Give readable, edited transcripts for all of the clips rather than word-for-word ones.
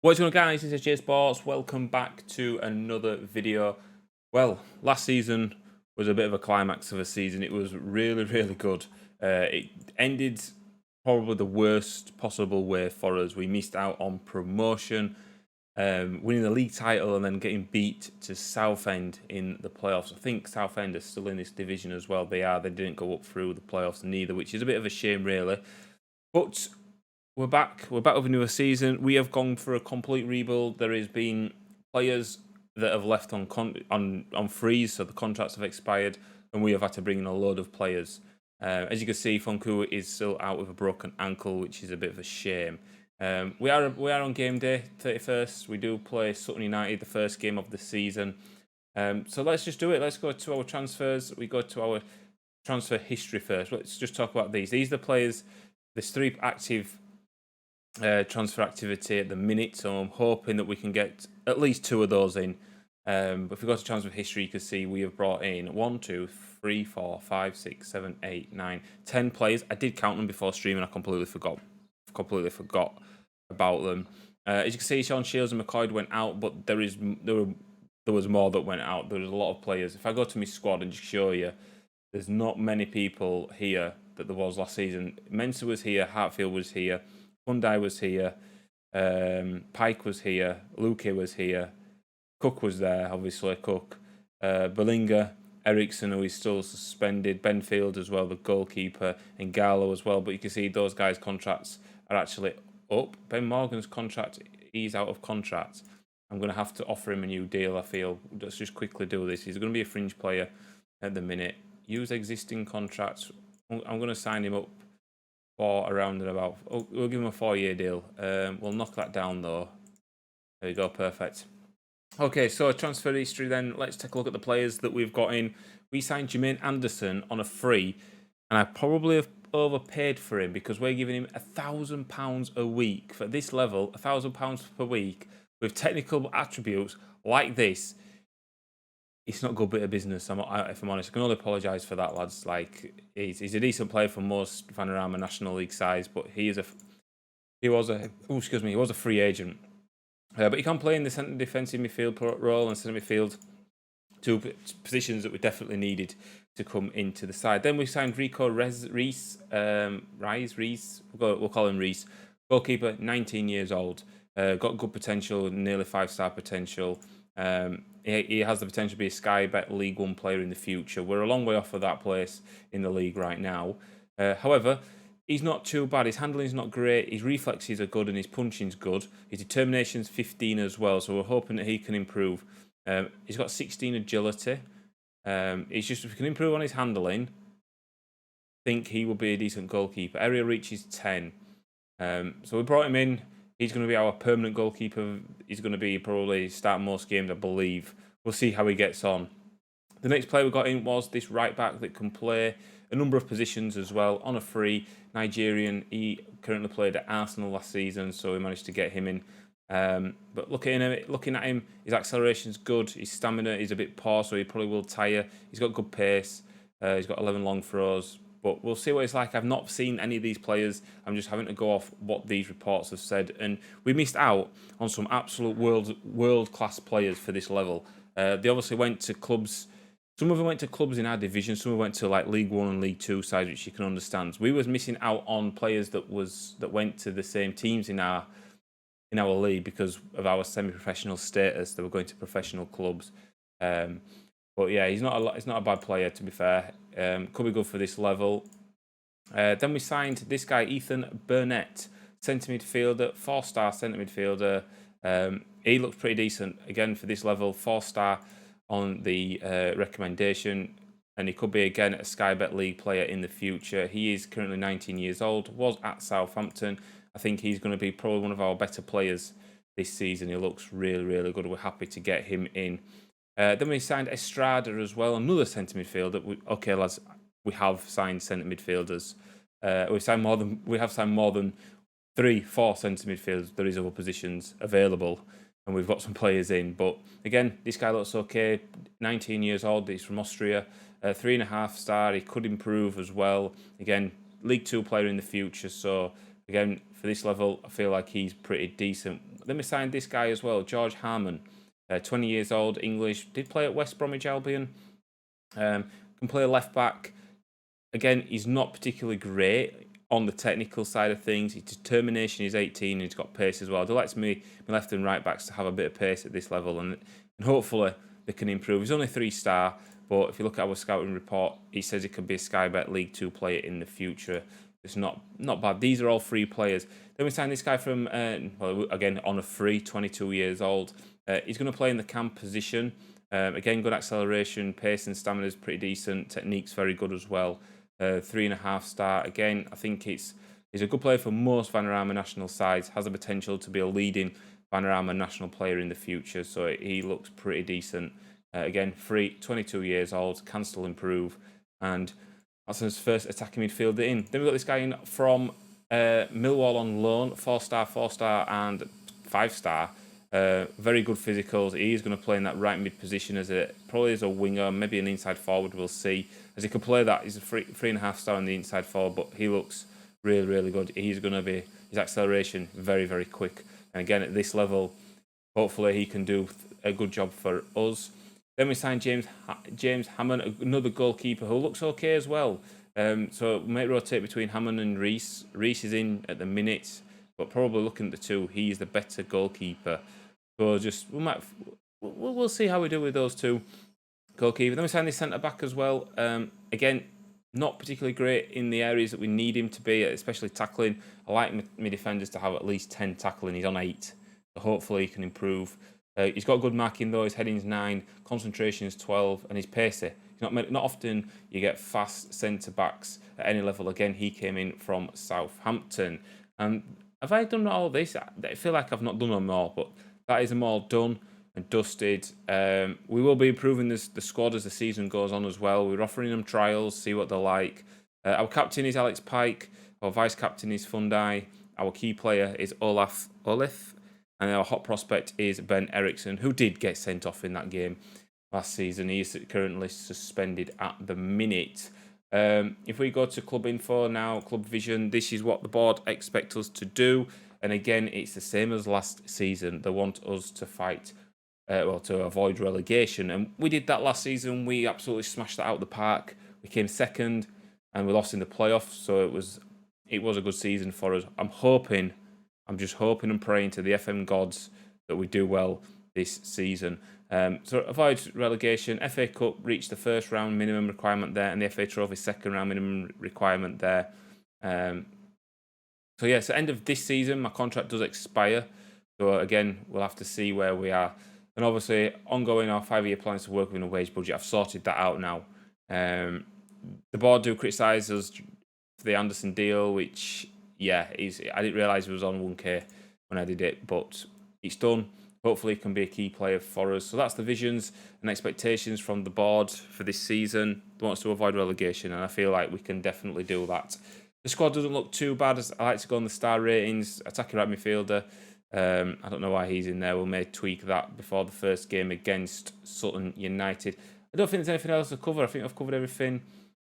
What's going on, guys? This is SJHSports. Welcome back to another video. Well, last season was a bit of a climax of a season. It was really, really good. It ended probably the worst possible way for us. We missed out on promotion, winning the league title and then getting beat to Southend in the playoffs. I think Southend are still in this division as well. They are. They didn't go up through the playoffs neither, which is a bit of a shame, really. But we're back. We're back with a newer season. We have gone for a complete rebuild. There has been players that have left on freeze, so the contracts have expired, and we have had to bring in a load of players. As you can see, Fonku is still out with a broken ankle, which is a bit of a shame. We are on game day 31st. We do play Sutton United, the first game of the season. So let's just do it. Let's go to our transfers. We go to our transfer history first. Let's just talk about these. These are the players. There's 3 active transfer activity at the minute, so I'm hoping that we can get at least 2 of those in. But if we go to transfer history, you can see we have brought in 1, 2, 3, 4, 5, 6, 7, 8, 9, 10 players. I did count them before streaming. I completely forgot about them. As you can see, Sean Shields and McCoy went out, but there was more that went out. There was a lot of players. If I go to my squad and just show you, there's not many people here that there was last season. Mensah was here, Hartfield was here, Fundai was here, Pike was here, Luke was here, Cook was there, obviously, Cook, Berlinger, Eriksson, who is still suspended, Benfield as well, the goalkeeper, and Gallo as well. But you can see those guys' contracts are actually up. Ben Morgan's contract, he's out of contract. I'm going to have to offer him a new deal, I feel. Let's just quickly do this. He's going to be a fringe player at the minute. Use existing contracts. I'm going to sign him up for around and about. We'll give him a 4-year deal. We'll knock that down though. There we go, perfect. Okay, so transfer history then. Let's take a look at the players that we've got in. We signed Jermaine Anderson on a free, and I probably have overpaid for him because we're giving him £1,000 a week. For this level, £1,000 per week with technical attributes like this. It's not a good bit of business, if I'm honest. I can only apologise for that, lads. Like, he's a decent player for most Panorama National League sides, but he was a free agent. But he can play in the centre defensive midfield role and centre midfield, 2 positions that we definitely needed to come into the side. Then we signed Rico Reis. We'll call him Reis. Goalkeeper, 19 years old. Got good potential, nearly 5-star potential. He has the potential to be a Sky Bet League 1 player in the future. We're a long way off of that place in the league right now. However, he's not too bad. His handling's not great. His reflexes are good and his punching's good. His determination's 15 as well, so we're hoping that he can improve. He's got 16 agility. If we can improve on his handling, I think he will be a decent goalkeeper. Aerial reach is 10. So we brought him in. He's going to be our permanent goalkeeper. He's going to be probably starting most games, I believe. We'll see how he gets on. The next player we got in was this right back that can play a number of positions as well on a free. Nigerian. He currently played at Arsenal last season, so we managed to get him in. But looking at him, his acceleration's good. His stamina is a bit poor, so he probably will tire. He's got good pace. He's got 11 long throws. But we'll see what it's like. I've not seen any of these players. I'm just having to go off what these reports have said. And we missed out on some absolute world-class players for this level. They obviously went to clubs. Some of them went to clubs in our division. Some of them went to like League 1 and League 2 sides, which you can understand. We was missing out on players that went to the same teams in our league because of our semi-professional status. They were going to professional clubs. But yeah, he's not a bad player, to be fair. Could be good for this level. Then we signed this guy, Ethan Burnett, centre midfielder, 4-star centre midfielder. He looks pretty decent again for this level, 4-star on the recommendation, and he could be again a Sky Bet League player in the future. He is currently 19 years old, was at Southampton. I think he's going to be probably one of our better players this season. He looks really, really good. We're happy to get him in. Then we signed Estrada as well, another centre midfielder. Okay, lads, we have signed centre midfielders. We have signed more than 3-4 centre midfielders. There is other positions available, and we've got some players in. But again, this guy looks okay. 19 years old. He's from Austria. 3.5-star. He could improve as well. Again, League 2 player in the future. So again, for this level, I feel like he's pretty decent. Then we signed this guy as well, George Harmon, 20 years old, English, did play at West Bromwich Albion, can play left back. Again, he's not particularly great on the technical side of things. His determination, he's 18, and he's got pace as well. I'd like my left and right backs to have a bit of pace at this level, and hopefully they can improve. He's only 3-star, but if you look at our scouting report, he says he could be a Sky Bet League 2 player in the future. It's not bad. These are all free players. Then we signed this guy from, again, on a free, 22 years old. He's going to play in the cam position. Again, good acceleration, pace and stamina is pretty decent. Technique's very good as well. 3.5-star. Again, I think he's a good player for most Vanarama national sides. Has the potential to be a leading Vanarama national player in the future. So he looks pretty decent. Again, free, 22 years old, can still improve. And that's his first attacking midfielder in. Then we've got this guy in from Millwall on loan. 4-star, 4-star and 5-star. Very good physicals. He is going to play in that right mid position probably as a winger, maybe an inside forward. We'll see. As he can play that, he's a 3.5-star on the inside forward, but he looks really, really good. He's going to be, his acceleration, very, very quick. And again, at this level, hopefully he can do a good job for us. Then we signed James Hammond, another goalkeeper who looks okay as well. So we might rotate between Hammond and Reese. Reese is in at the minute, but probably looking at the two, he is the better goalkeeper. So we'll see how we do with those two goalkeepers. Then we signed this centre back as well. Again, not particularly great in the areas that we need him to be, especially tackling. I like my defenders to have at least 10 tackling. He's on 8, so hopefully he can improve. He's got good marking though. His heading's 9, concentration is 12, and he's pacey. Not often you get fast centre backs at any level. Again, he came in from Southampton. And have I done all this? I feel like I've not done them all, but that is them all done and dusted. We will be improving the squad as the season goes on as well. We're offering them trials, see what they're like. Our captain is Alex Pike. Our vice captain is Fundai. Our key player is Olaf. And our hot prospect is Ben Eriksson, who did get sent off in that game last season. He is currently suspended at the minute. If we go to club info now, club vision, this is what the board expect us to do. And again, it's the same as last season. They want us to fight, to avoid relegation. And we did that last season. We absolutely smashed that out of the park. We came second and we lost in the playoffs. So it was a good season for us. I'm just hoping and praying to the FM gods that we do well this season. So avoid relegation. FA Cup reached the first round minimum requirement there, and the FA Trophy second round minimum requirement there. So end of this season, my contract does expire. So again, we'll have to see where we are. And obviously, ongoing our 5-year plans to work within a wage budget. I've sorted that out now. The board do criticise us for the Anderson deal, which I didn't realise it was on 1k when I did it, but it's done. Hopefully, it can be a key player for us. So that's the visions and expectations from the board for this season. They want us to avoid relegation, and I feel like we can definitely do that. The squad doesn't look too bad. As I like to go on the star ratings. Attacking right midfielder. I don't know why he's in there. We may tweak that before the first game against Sutton United. I don't think there's anything else to cover. I think I've covered everything.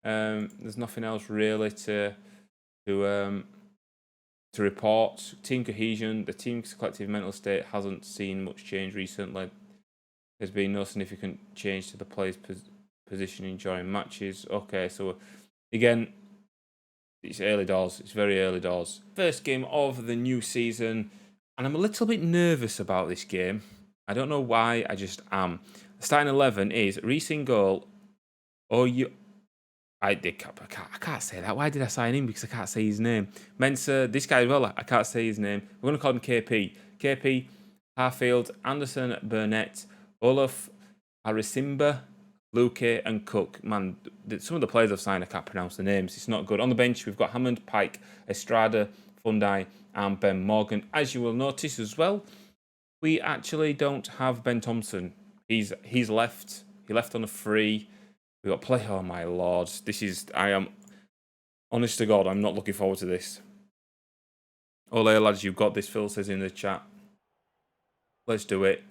There's nothing else really to report. Team cohesion, the team's collective mental state hasn't seen much change recently. There's been no significant change to the players' positioning during matches. Okay, so again, it's early doors. It's very early doors. First game of the new season, and I'm a little bit nervous about this game. I don't know why, I just am. The starting 11 is Reece in goal. I can't say that. Why did I sign him? Because I can't say his name. Mensah, this guy as well, I can't say his name. We're going to call him KP. KP, Harfield, Anderson, Burnett, Olaf, Arisimba, Luke and Cook. Man, some of the players I've signed, I can't pronounce the names. It's not good. On the bench, we've got Hammond, Pike, Estrada, Fundai, and Ben Morgan. As you will notice as well, we actually don't have Ben Thompson. He's left. He left on a free. We got play. Oh my lord! I am honest to God. I'm not looking forward to this. Ole lads, you've got this. Phil says in the chat. Let's do it.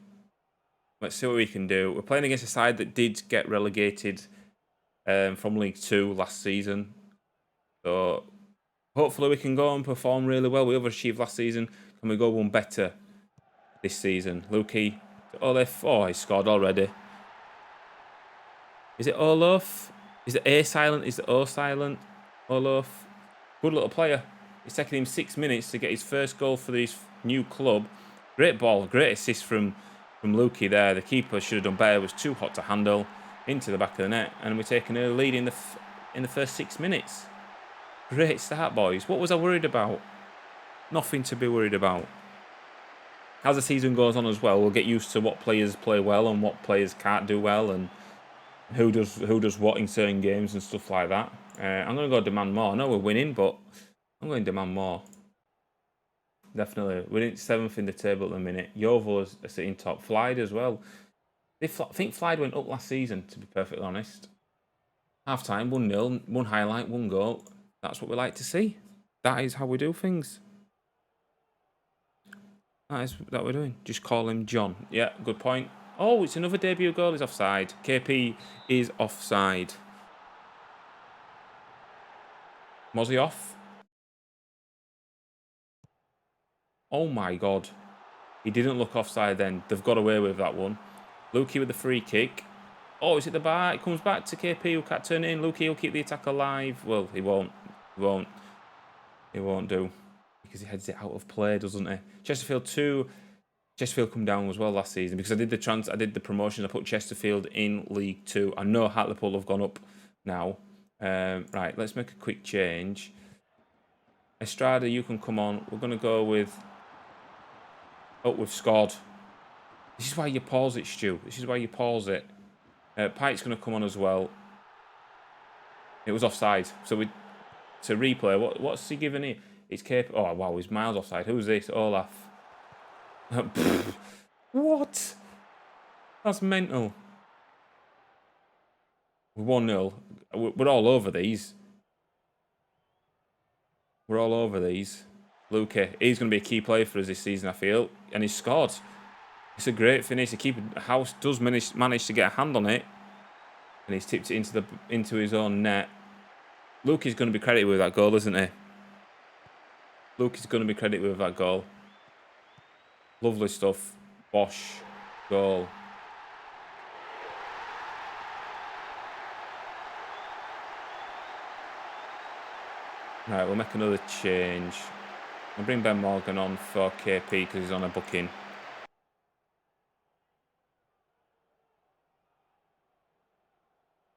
Let's see what we can do. We're playing against a side that did get relegated from League 2 last season. So hopefully we can go and perform really well. We overachieved last season. Can we go one better this season. Lukey to Olaf. Oh, he scored already. Is it Olaf? Is the A silent? Is the O silent? Olaf. Good little player. It's taken him 6 minutes to get his first goal for his new club. Great ball. Great assist from Lukey there. The keeper should have done better. It was too hot to handle. Into the back of the net. And we're taking a lead in the first 6 minutes. Great start, boys. What was I worried about? Nothing to be worried about. As the season goes on as well, we'll get used to what players play well and what players can't do well, and who does what in certain games and stuff like that. I'm going to go demand more. I know we're winning, but I'm going to demand more. Definitely. We're in 7th in the table at the minute. Yeovil are sitting top. Flyde as well. I think Flyde went up last season, to be perfectly honest. Half time, 1-0, one highlight, 1 goal. That's what we like to see. That is how we do things. That is what we're doing. Just call him John. Yeah, good point. Oh, it's another debut goal. He's offside. KP is offside. Was he off? Oh my God. He didn't look offside then. They've got away with that one. Lukey with the free kick. Oh, it's at the bar. It comes back to KP who can't turn in. Lukey will keep the attack alive. Well, he won't. He won't do. Because he heads it out of play, doesn't he? Chesterfield 2. Chesterfield come down as well last season because I did the promotion. I put Chesterfield in League 2. I know Hartlepool have gone up now. Right, let's make a quick change. Estrada, you can come on. We're going to go with... Oh, we've scored. This is why you pause it, Stu. This is why you pause it. Pike's going to come on as well. It was offside. So to replay, what's he giving here? It's KP. Oh, wow, he's miles offside. Who's this? Olaf. What? That's mental. We're 1-0. We're all over these. We're all over these. Luke, he's going to be a key player for us this season, I feel. And he's scored. It's a great finish. The keeper House does manage to get a hand on it. And he's tipped it into his own net. Luke is going to be credited with that goal, isn't he? Luke is going to be credited with that goal. Lovely stuff. Bosh. Goal. Right, we'll make another change. I'll bring Ben Morgan on for KP because he's on a booking.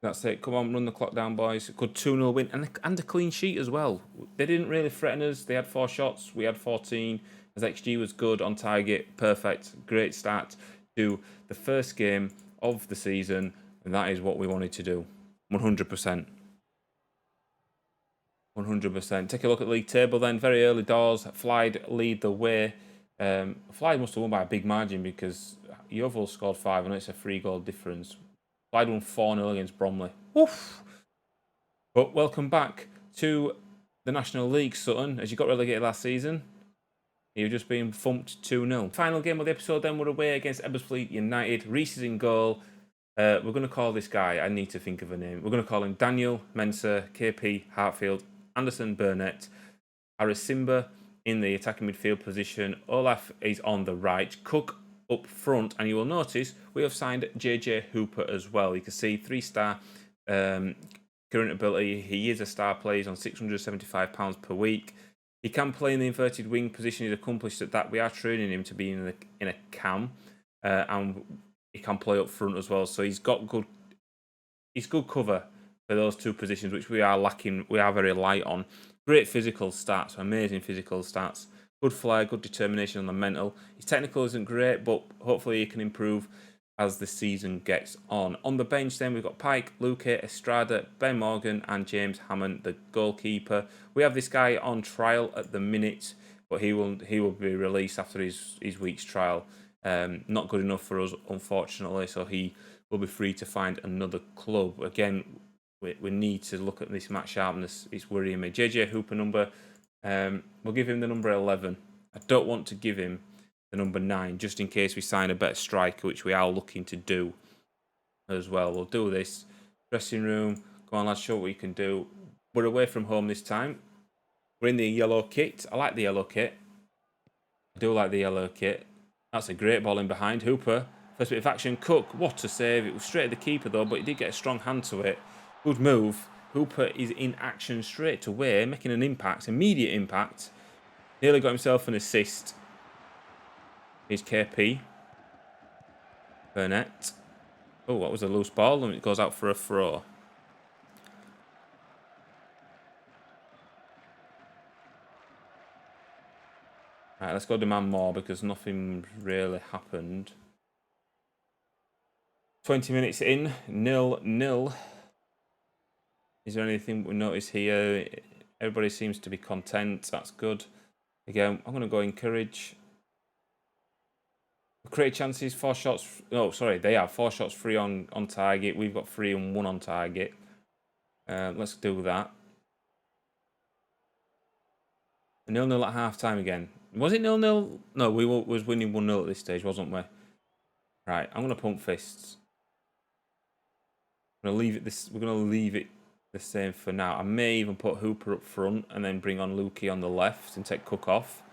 That's it. Come on, run the clock down, boys. Good 2-0 win and a clean sheet as well. They didn't really threaten us. They had 4 shots. We had 14. As XG was good on target. Perfect. Great start to the first game of the season. And that is what we wanted to do. 100%. 100%. Take a look at the league table then. Very early doors. Flyde lead the way. Flyde must have won by a big margin because Yeovil scored 5 and it's a 3-goal difference. Flyde won 4-0 against Bromley. Oof. But welcome back to the National League, Sutton. As you got relegated last season, you've just been thumped 2-0. Final game of the episode then, we're away against Ebbsfleet United. Reese is in goal. We're going to call this guy, I need to think of a name. We're going to call him Daniel Mensah, KP, Hartfield, Anderson, Burnett, Arasimba in the attacking midfield position. Olaf is on the right. Cook up front, and you will notice we have signed JJ Hooper as well. You can see 3-star current ability. He is a star player. He's on £675 per week. He can play in the inverted wing position. He's accomplished at that. We are training him to be in a cam, and he can play up front as well. So he's got good. He's good cover for those 2 positions, which we are lacking. We are very light on. Great physical stats, amazing physical stats. Good flair, good determination on the mental. His technical isn't great, but hopefully he can improve as the season gets on. On the bench then, we've got Pike, Luke, Estrada, Ben Morgan and James Hammond, the goalkeeper. We have this guy on trial at the minute, but he will be released after his week's trial. Not good enough for us, unfortunately, so he will be free to find another club. Again, we need to look at this match sharpness. It's worrying me. JJ Hooper number... we'll give him the number 11. I don't want to give him the number 9, just in case we sign a better striker, which we are looking to do as well. We'll do this. Dressing room. Come on, lads, show what we can do. We're away from home this time. We're in the yellow kit. I like the yellow kit. I do like the yellow kit. That's a great ball in behind. Hooper, first bit of action. Cook, what a save. It was straight at the keeper though, but he did get a strong hand to it. Good move. Hooper is in action straight away, making an impact, immediate impact. Nearly got himself an assist. Here's KP. Burnett. Oh, what was a loose ball? And it goes out for a throw. Right, let's go demand more because nothing really happened. 20 minutes in, 0-0. Is there anything we notice here? Everybody seems to be content. That's good. Again, I'm going to go encourage. Create chances, 4 shots. No, sorry, they have 4 shots free on target. We've got 3 and 1 on target. Let's do that. 0-0 at half time again. Was it 0-0? No, we was winning 1-0 at this stage, wasn't we? Right, I'm going to pump fists. I'm going to leave it this. We're going to leave it the same for now. I may even put Hooper up front and then bring on Lukey on the left and take Cook off.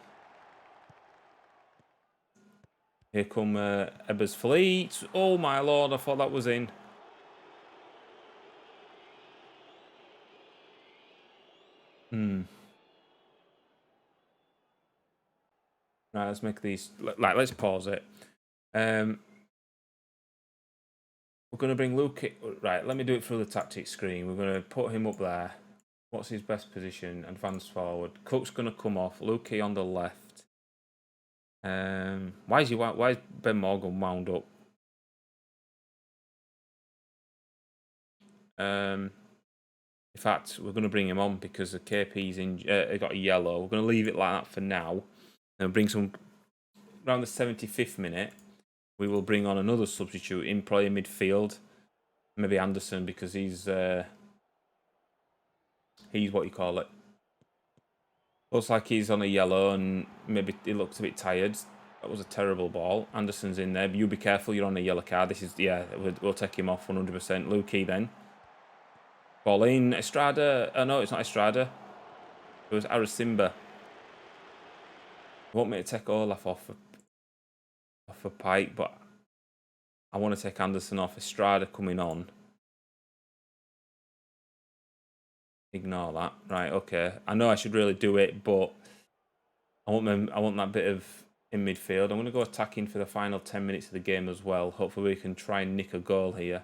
Here come Ebbers Fleet. Oh my lord, I thought that was in. Right, let's make these. Like, let's pause it. We're going to bring Luke. Right, let me do it through the tactics screen. We're going to put him up there. What's his best position? Advance forward. Cook's going to come off. Lukey on the left. Why is Ben Morgan wound up? In fact, we're going to bring him on because the KP's got a yellow. We're going to leave it like that for now. And bring some around the 75th minute. We will bring on another substitute in probably midfield. Maybe Anderson because he's what you call it. Looks like he's on a yellow and maybe he looks a bit tired. That was a terrible ball. Anderson's in there. But you be careful, you're on a yellow card. This is, yeah, we'll take him off 100%. Lukey then. Ball in. Estrada. Oh, no, it's not Estrada. It was Arasimba. Want me to take Olaf off a Pike, but I want to take Anderson off. Estrada coming on. Ignore that. Right, okay. I know I should really do it, but I want that bit of in midfield. I'm going to go attacking for the final 10 minutes of the game as well. Hopefully we can try and nick a goal here.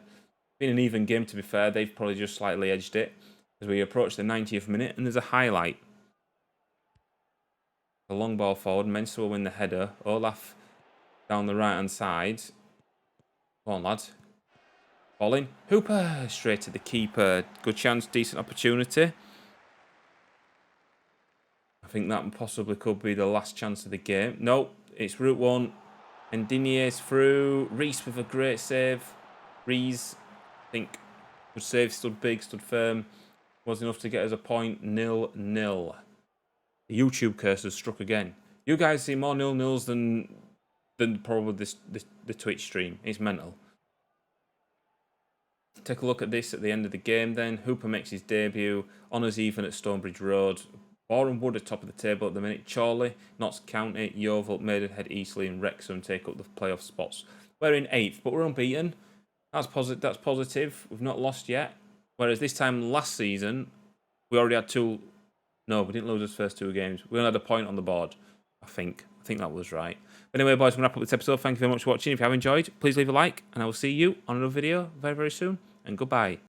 Been an even game, to be fair. They've probably just slightly edged it as we approach the 90th minute, and there's a highlight. A long ball forward. Mensah will win the header. Olaf down the right-hand side. Come on, lad. Ball in. Hooper straight to the keeper. Good chance, decent opportunity. I think that possibly could be the last chance of the game. No, it's route one. And Dinier's through. Reese with a great save. Reese, I think, good save. Stood big, stood firm. Was enough to get us a point. 0-0. The YouTube curse has struck again. You guys see more 0-0s than probably the Twitch stream. It's mental. Take a look at this at the end of the game then. Hooper makes his debut. Honours even at Stonebridge Road. Boreham Wood at top of the table at the minute. Chorley, Notts County, Yeovil, Maidenhead, Eastleigh and Wrexham take up the playoff spots. We're in 8th, but we're unbeaten. That's positive. We've not lost yet. Whereas this time last season, we already had 2... No, we didn't lose those first 2 games. We only had a point on the board, I think. I think that was right. But anyway, boys, I'm going to wrap up this episode. Thank you very much for watching. If you have enjoyed, please leave a like, and I will see you on another video very, very soon. And goodbye.